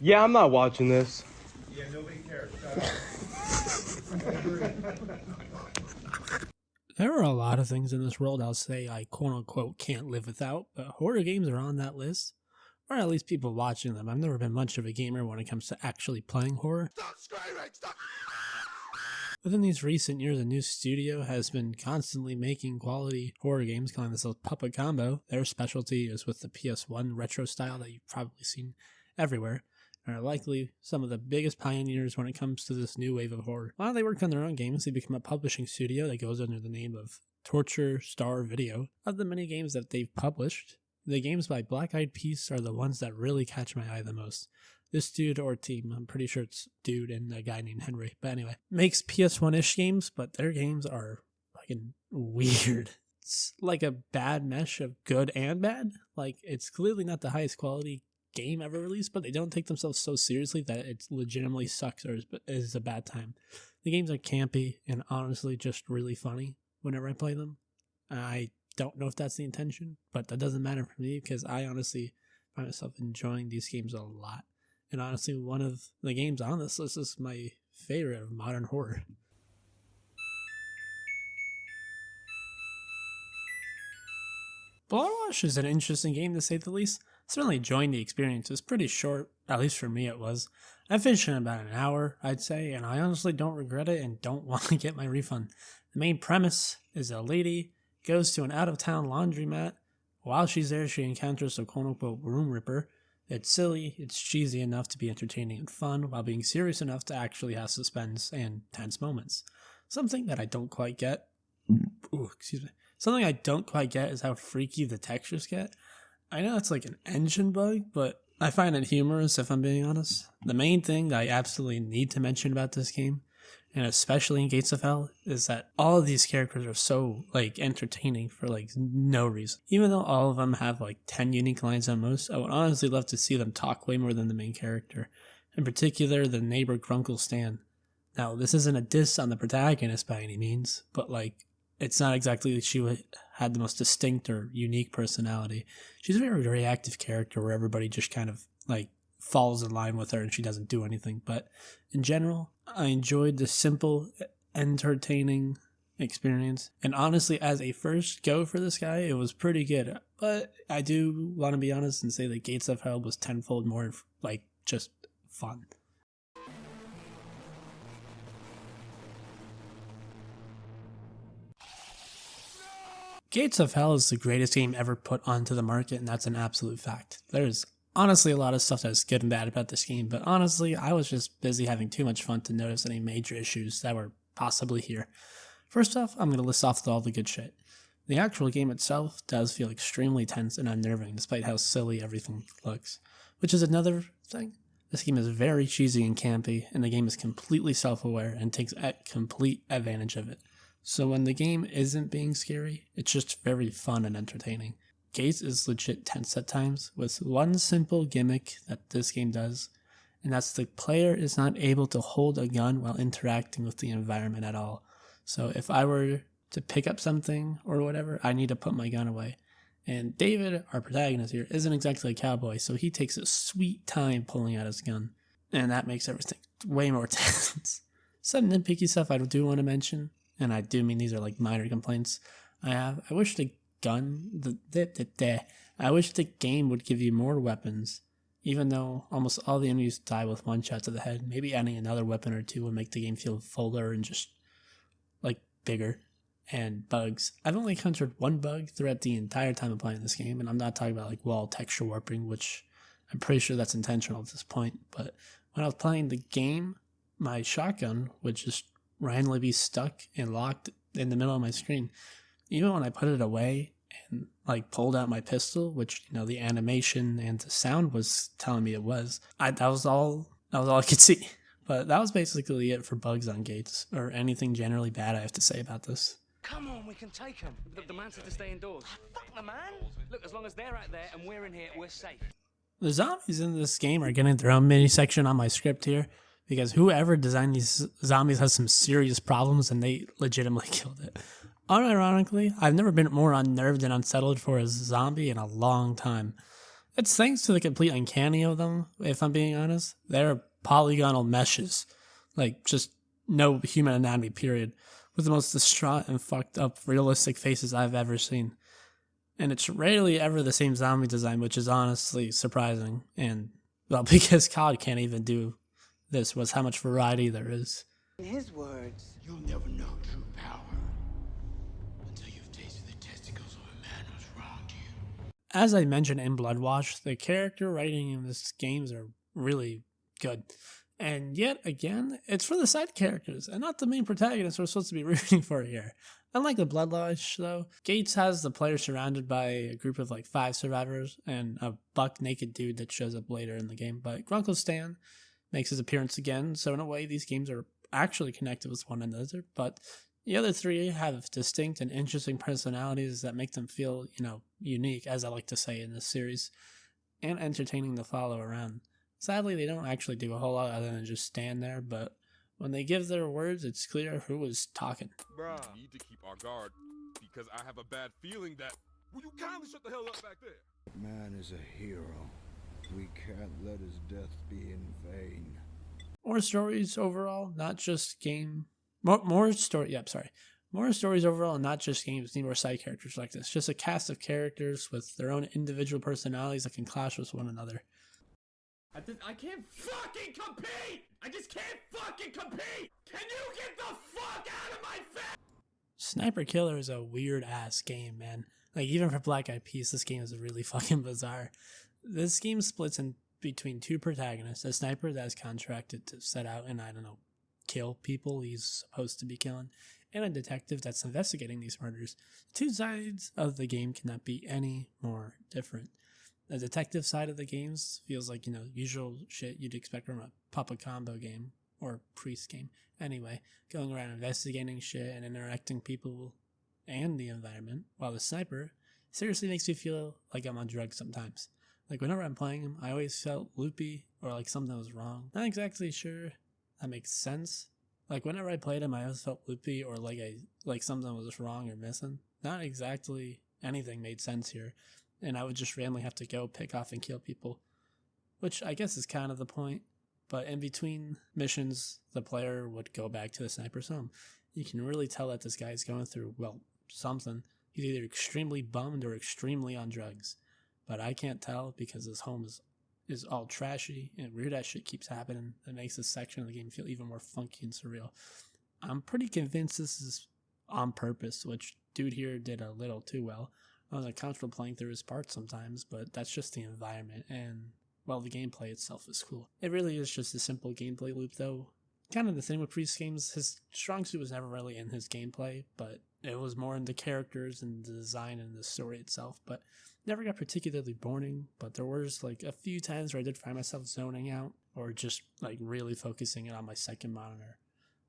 Yeah, I'm not watching this. Yeah, nobody cares. There are a lot of things in this world I'll say I quote-unquote can't live without, but horror games are on that list. Or at least people watching them. I've never been much of a gamer when it comes to actually playing horror. Stop screaming! Stop! Within these recent years, a new studio has been constantly making quality horror games, calling themselves Puppet Combo. Their specialty is with the PS1 retro style that you've probably seen everywhere, and are likely some of the biggest pioneers when it comes to this new wave of horror. While they work on their own games, they become a publishing studio that goes under the name of Torture Star Video. Of the many games that they've published, the games by Black Eyed Peas are the ones that really catch my eye the most. This dude or team, I'm pretty sure it's dude and a guy named Henry, but anyway, makes PS1-ish games, but their games are fucking weird. It's like a bad mesh of good and bad. Like, it's clearly not the highest quality game ever released, but they don't take themselves so seriously that it legitimately sucks or is a bad time. The games are campy and honestly just really funny whenever I play them. I don't know if that's the intention, but that doesn't matter for me because I honestly find myself enjoying these games a lot. And honestly, one of the games on this list is my favorite of modern horror. Bloodwash is an interesting game to say the least. Certainly enjoying the experience. It's pretty short, at least for me it was. I finished in about an hour, I'd say, and I honestly don't regret it and don't want to get my refund. The main premise is a lady goes to an out-of-town laundromat. While she's there, she encounters a quote-unquote room ripper. It's silly, it's cheesy enough to be entertaining and fun, while being serious enough to actually have suspense and tense moments. Something that I don't quite get. Something I don't quite get is how freaky the textures get. I know it's like an engine bug, but I find it humorous if I'm being honest. The main thing that I absolutely need to mention about this game, and especially in Gates of Hell, is that all of these characters are so, entertaining for, no reason. Even though all of them have, 10 unique lines at most, I would honestly love to see them talk way more than the main character. In particular, the neighbor Grunkle Stan. Now, this isn't a diss on the protagonist by any means, but, it's not exactly that she had the most distinct or unique personality. She's a very reactive character where everybody just kind of, falls in line with her and she doesn't do anything. But in general, I enjoyed the simple, entertaining experience. And honestly, as a first go for this guy, it was pretty good. But I do want to be honest and say that Gates of Hell was tenfold more, just fun. Gates of Hell is the greatest game ever put onto the market, and that's an absolute fact. There's honestly a lot of stuff that's good and bad about this game, but honestly, I was just busy having too much fun to notice any major issues that were possibly here. First off, I'm going to list off all the good shit. The actual game itself does feel extremely tense and unnerving, despite how silly everything looks. Which is another thing. This game is very cheesy and campy, and the game is completely self-aware and takes complete advantage of it. So when the game isn't being scary, it's just very fun and entertaining. Gates is legit tense at times, with one simple gimmick that this game does, and that's the player is not able to hold a gun while interacting with the environment at all. So if I were to pick up something or whatever, I need to put my gun away. And David, our protagonist here, isn't exactly a cowboy, so he takes a sweet time pulling out his gun, and that makes everything way more tense. Some nitpicky stuff I do want to mention, and I do mean these are minor complaints I have. I wish the game would give you more weapons, even though almost all the enemies die with one shot to the head. Maybe adding another weapon or two would make the game feel fuller and just bigger. And bugs. I've only encountered one bug throughout the entire time of playing this game, and I'm not talking about wall texture warping, which I'm pretty sure that's intentional at this point. But when I was playing the game, my shotgun would just randomly be stuck and locked in the middle of my screen. Even when I put it away and pulled out my pistol, which the animation and the sound was telling me it was, that was all I could see. But that was basically it for bugs on Gates, or anything generally bad I have to say about this. Come on, we can take them. The man said to stay indoors. Fuck the man. Look, as long as they're out there and we're in here, we're safe. The zombies in this game are getting their own mini section on my script here, because whoever designed these zombies has some serious problems and they legitimately killed it. Unironically, I've never been more unnerved and unsettled for a zombie in a long time. It's thanks to the complete uncanny of them, if I'm being honest. They're polygonal meshes. Like, just no human anatomy, period. With the most distraught and fucked up realistic faces I've ever seen. And it's rarely ever the same zombie design, which is honestly surprising. And, well, because COD can't even do this, was how much variety there is. In his words, You'll never know true power until you've tasted the testicles of a man who's wronged you. As I mentioned in Bloodwash, the character writing in this games are really good. And yet again, it's for the side characters and not the main protagonists we're supposed to be rooting for here. Unlike the Bloodwash, though, Gates has the player surrounded by a group of like 5 survivors and a buck naked dude that shows up later in the game. But Grunkle Stan makes his appearance again, so in a way these games are actually connected with one another. But the other 3 have distinct and interesting personalities that make them feel, unique, as I like to say in this series, and entertaining to follow around. Sadly, they don't actually do a whole lot other than just stand there, but when they give their words, it's clear who is talking. Bruh. We need to keep our guard because I have a bad feeling that. Will you kindly shut the hell up back there? Man is a hero. We can't let his death be in vain. More stories overall, not just game. More stories overall, and not just games. Need more side characters like this. Just a cast of characters with their own individual personalities that can clash with one another. I can't fucking compete! I just can't fucking compete! Can you get the fuck out of my face? Sniper Killer is a weird ass game, man. Like, even for Black Eyed Peas, this game is really fucking bizarre. This game splits in between 2 protagonists, a sniper that is contracted to set out and, kill people he's supposed to be killing, and a detective that's investigating these murders. The 2 sides of the game cannot be any more different. The detective side of the games feels like, usual shit you'd expect from a Papa Combo game or Priest game. Anyway, going around investigating shit and interacting people and the environment, while the sniper seriously makes me feel like I'm on drugs sometimes. Like, whenever I'm playing him, I always felt loopy or like something was wrong. Not exactly sure that makes sense. Like, whenever I played him, I always felt loopy or like something was wrong or missing. Not exactly anything made sense here. And I would just randomly have to go pick off and kill people, which I guess is kind of the point. But in between missions, the player would go back to the sniper's home. You can really tell that this guy is going through, something. He's either extremely bummed or extremely on drugs. But I can't tell because his home is all trashy and weird ass shit keeps happening that makes this section of the game feel even more funky and surreal. I'm pretty convinced this is on purpose, which dude here did a little too well. I was uncomfortable playing through his parts sometimes, but that's just the environment, and, the gameplay itself is cool. It really is just a simple gameplay loop, though. Kind of the same with Priest games. His strong suit was never really in his gameplay, but it was more in the characters and the design and the story itself, but never got particularly boring. But there was, a few times where I did find myself zoning out, or just, really focusing it on my second monitor.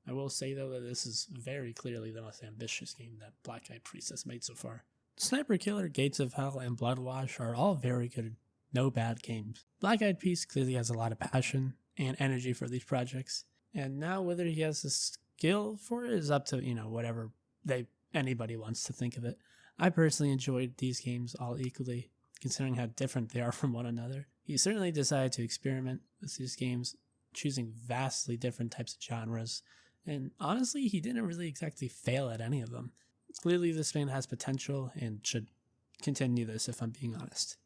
I will say, though, that this is very clearly the most ambitious game that Black Eyed Peas has made so far. Sniper Killer, Gates of Hell, and Bloodwash are all very good, no bad games. Black Eyed Peas clearly has a lot of passion and energy for these projects, and now whether he has the skill for it is up to, whatever anybody wants to think of it. I personally enjoyed these games all equally, considering how different they are from one another. He certainly decided to experiment with these games, choosing vastly different types of genres, and honestly, he didn't really exactly fail at any of them. Clearly, this man has potential and should continue this, if I'm being honest.